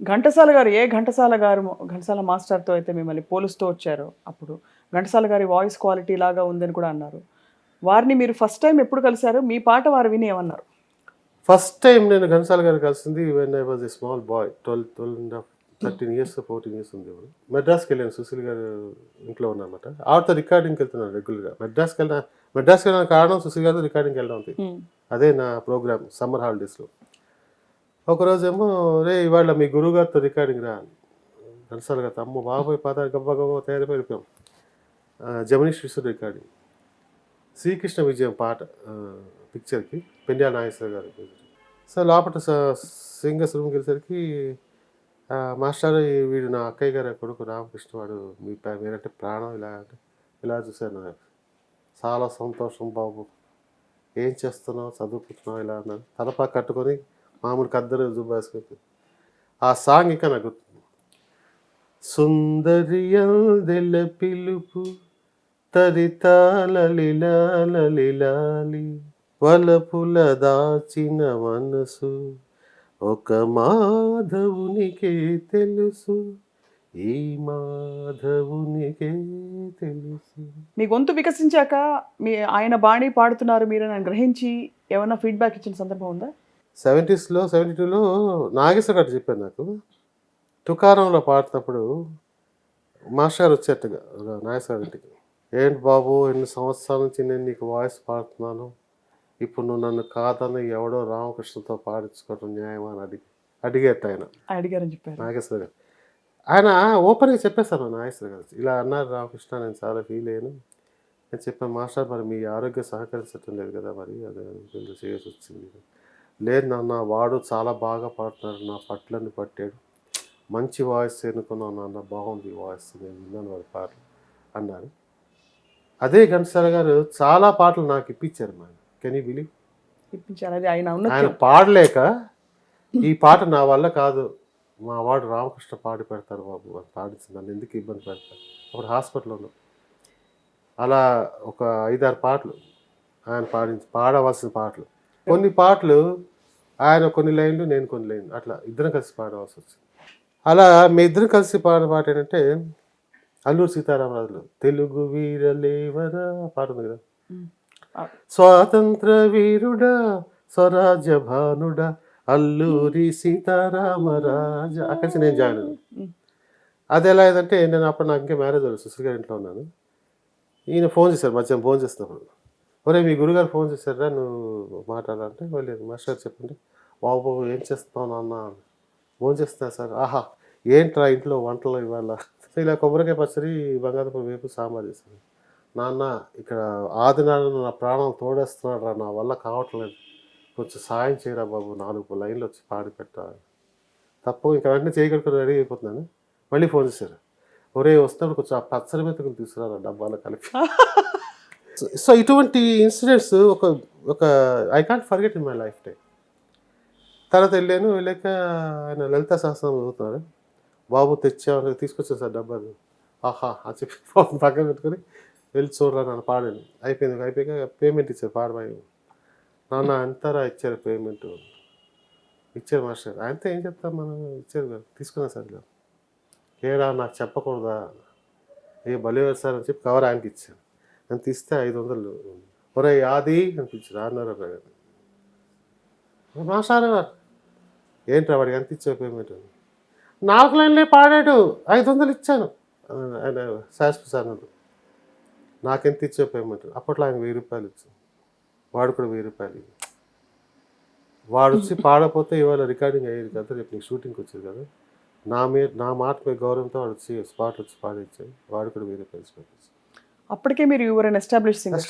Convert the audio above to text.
ఘంటసాల గారు ఘంటసాల గారు ఘంటసాల మాస్టర్‌తో అయితే మిమ్మల్ని పోలుస్తూ వచ్చారో అప్పుడు, ఘంటసాల గారి వాయిస్ క్వాలిటీ లాగా ఉందని కూడా అన్నారు. వారిని మీరు ఫస్ట్ టైమ్ ఎప్పుడు కలిసారు? మీ పాట వారు విని ఏమన్నారు? ఫస్ట్ టైం నేను ఘంటసాల గారిని కలిసింది when I was a small bye. 13 years, 14 years ఉండేవాడు. మెడ్రాస్‌కెళ్ళాను. సుశీల్ గారు ఇంట్లో ఉన్నానన్నమాట. ఆవిడతో రికార్డింగ్‌కెళ్తున్నాను రెగ్యులర్‌గా. మెడ్రాస్‌కెళ్ళడానికి కారణం సుశీల్ గారితో రికార్డింగ్‌కి వెళ్ళడం అంతే. హ్మ్. అదే నా ప్రోగ్రామ్ సమ్మర్ హాలిడేస్‌లో. ఒకరోజేమో "రేయ్! ఇవాళ మీ గురువుగారితో రికార్డింగ్ రా" అని. ఘంటసాల గారితో అమ్మో బాబోయ్! పాదాలు గబ గబ తయారైపోయి వెళ్ళిపోయాం. జమినీ స్టూడియోస్‌లో రికార్డింగ్. 'శ్రీకృష్ణ విజయం' పాట పిక్చర్‌కి పెండ్యాల నాగేశ్వర గారు. సో, లోపట సింగర్స్ రూమ్‌కి వెళ్ళేసరికి మాస్టారు వీడు నా అక్కయ్య గారి కొడుకు రామకృష్ణ వాడు మీరంటే ప్రాణం ఇలా అంటే ఇలా చూశాను. చాలా సంతోషం బాబు. ఏం చేస్తున్నావు? చదువుకుంటున్నావు ఇలా అన్నాను. తలపా కట్టుకొని మామూలు కద్దరు జుబ్బేసుకొని ఆ సాంగ్ ఇంకా నాకు గుర్తు. సుందరియల్దెల పిలుపు తరితాలలిలాలలిలాలి వలపుల దాచిన మనసు ఒక మాధవునికే తెలుసు ఈ మాధవునికే తెలుసు. మీ గొంతు వికసించాక ఆయన బాణీ పాడుతున్నారు మీరని గ్రహించి ఏమన్నా ఫీడ్‌బ్యాక్ ఇచ్చిన సందర్భం ఉందా? 70స్‌లో 72లో నాగేశ్వర గారు చెప్పారు నాకు. తుకారంలో పాడుతున్నప్పుడు మాస్టర్ గారు వచ్చేట్టుగా నాగేశ్వర గారి ఇంటికి. ఏంటి బాబు ఎన్ని సంవత్సరాల నుంచి నేను నీకు వాయిస్ పాడుతున్నాను. ఇప్పుడు నువ్వు నన్ను కాదని ఎవడో రామకృష్ణతో పాడించుకోవడం న్యాయమా అని అడిగేట ఆయన అడిగారని చెప్పారు. నాగేశ్వర గారు. ఆయన ఓపెన్గా చెప్పేశాను నాగేశ్వర గారు. ఇలా అన్నారు రామకృష్ణ, నేను చాలా ఫీల్ అయ్యాను. నేను చెప్పాను మాస్టర్ మరి మీ ఆరోగ్యం సహకరించడం లేదు కదా, మరి అదే కొంచెం చేయాల్సి వచ్చింది. లేదు నాన్న వాడు చాలా బాగా పాడుతున్నాడు, నా పట్లని పట్టాడు, మంచి వాయిస్ ఎన్నుకున్నాను నాన్న, బాగుంది వాయిస్, నేను విన్నాను వాడి పాటలు అన్నారు. అదే ఘంటసాల గారు చాలా పాటలు నాకు ఇప్పించారు మా. Can you believe? ఇప్పించారు. అది ఆయన ఆయన పాడలేక ఈ పాట నా వల్ల కాదు, మా వాడు రామకృష్ణ పాడి పెడతారు బాబు అని పాడించి నన్ను ఎందుకు ఇబ్బంది పెడతారు. అప్పుడు హాస్పిటల్లో ఉన్నాం. అలా ఒక 5-6 పాటలు ఆయన పాడవలసిన పాటలు. కొన్ని పాటలు ఆయన కొన్ని లైన్లు, నేను కొన్ని లైన్లు, అట్లా ఇద్దరం కలిసి పాడవలసి వచ్చింది. అలా మీ ఇద్దరం కలిసి పాడిన పాట ఏంటంటే అల్లూరి సీతారామరాజులో తెలుగు వీరలేవరా పాట ఉంది కదా. స్వాతంత్ర వీరుడా స్వరాజ్య భానుడా అల్లూరి సీతారామరాజ అక్కడి నుంచి నేను జాయిన్ అయ్యాను. అది ఎలా అయిందంటే నేను అప్పుడు నాకు ఇంకా మ్యారేజ్ అవ్వలేదు, సుశీల్ గారి ఇంట్లో ఉన్నాను. ఈయన ఫోన్ చేశారు మధ్యాహ్నం ఫోన్ చేస్తున్నప్పుడు. ఒరే మీ గురుగారు ఫోన్ చేశారా నువ్వు మాట్లాడాలంటే వెళ్ళలేదు. మాస్టర్ గారు చెప్పండి. బాబు ఏం చేస్తున్నావు నాన్న? ఫోన్ చేస్తున్నా సార్. ఆహా ఏంట్రా ఇంట్లో వంటలు ఇవాళ? ఇలా కొబ్బరికాయ పచ్చడి, బంగాళదుంప వేపు, సాంబార్ చేశాను. నాన్న ఇక్కడ ఆదినారాయణ నా ప్రాణం తోడేస్తున్నాడు రా, నా వల్ల కావట్లేదు, కొంచెం సాయం చేయరా బాబు, 4 లైన్లు వచ్చి పాడి పెట్టా. తప్పు ఇంకా వెంటనే చేయగలుగుతాను, రెడీ అయిపోతున్నాను. మళ్ళీ ఫోన్ చేశారు. ఒరే వస్తున్నప్పుడు కొంచెం ఆ పచ్చడి మెతుకుని తీసుకురా డబ్బాలో కలిపి. సో ఇటువంటి ఇన్సిడెంట్స్ ఒక ఒక I can't forget in my life time. తర్వాత వెళ్ళాక ఆయన లలితా సహస్రం చదువుతున్నారు. బాబు తీసుకొచ్చాను సార్ డబ్బాలు. ఆహా అని చెప్పి పక్కన పెట్టుకొని వెళ్ళి చూడరా నన్ను పాడాను. అయిపోయాక పేమెంట్ ఇచ్చారు పాడబాయి. నాన్న ఎంతరా ఇచ్చారు పేమెంట్? ఇచ్చారు మాస్టర్. ఆయనతో ఏం చెప్తాం మనం, ఇచ్చారు కదా తీసుకున్నా సార్. ఇలా ఏరా నాకు చెప్పకూడదా, ఏ బలివారు సార్ అని చెప్పి కవర్ ఆయనకి ఇచ్చాను. నేను తీస్తే 500. ఒరే యాది అనిపించారు 6.5 మాస్టర్ ఏంట్రా వాడికి ఎంత ఇచ్చావు పేమెంట్? 4 లైన్లే పాడాడు, 500 ఇచ్చాను. ఆయన శాస్త్రి సార్ అన్నాడు నాకెంత ఇచ్చావు పేమెంట్? అప్పట్లో ఆయన 1000 రూపాయలు ఇచ్చాను, వాడు కూడా 1000 రూపాయలు. వాడు వచ్చి పాడపోతే ఇవాళ రికార్డింగ్ అయ్యేది కదా, రేపు నీకు షూటింగ్కి వచ్చేది కదా. నా మాట మీద గౌరవంతో వాడు వచ్చి స్పాట్ వచ్చి పాడించాడు, వాడు కూడా 1000 రూపాయలు. అప్పటికే మీరు యువర్ ఎన్ ఎస్టాబ్లిష్డ్ సింగర్.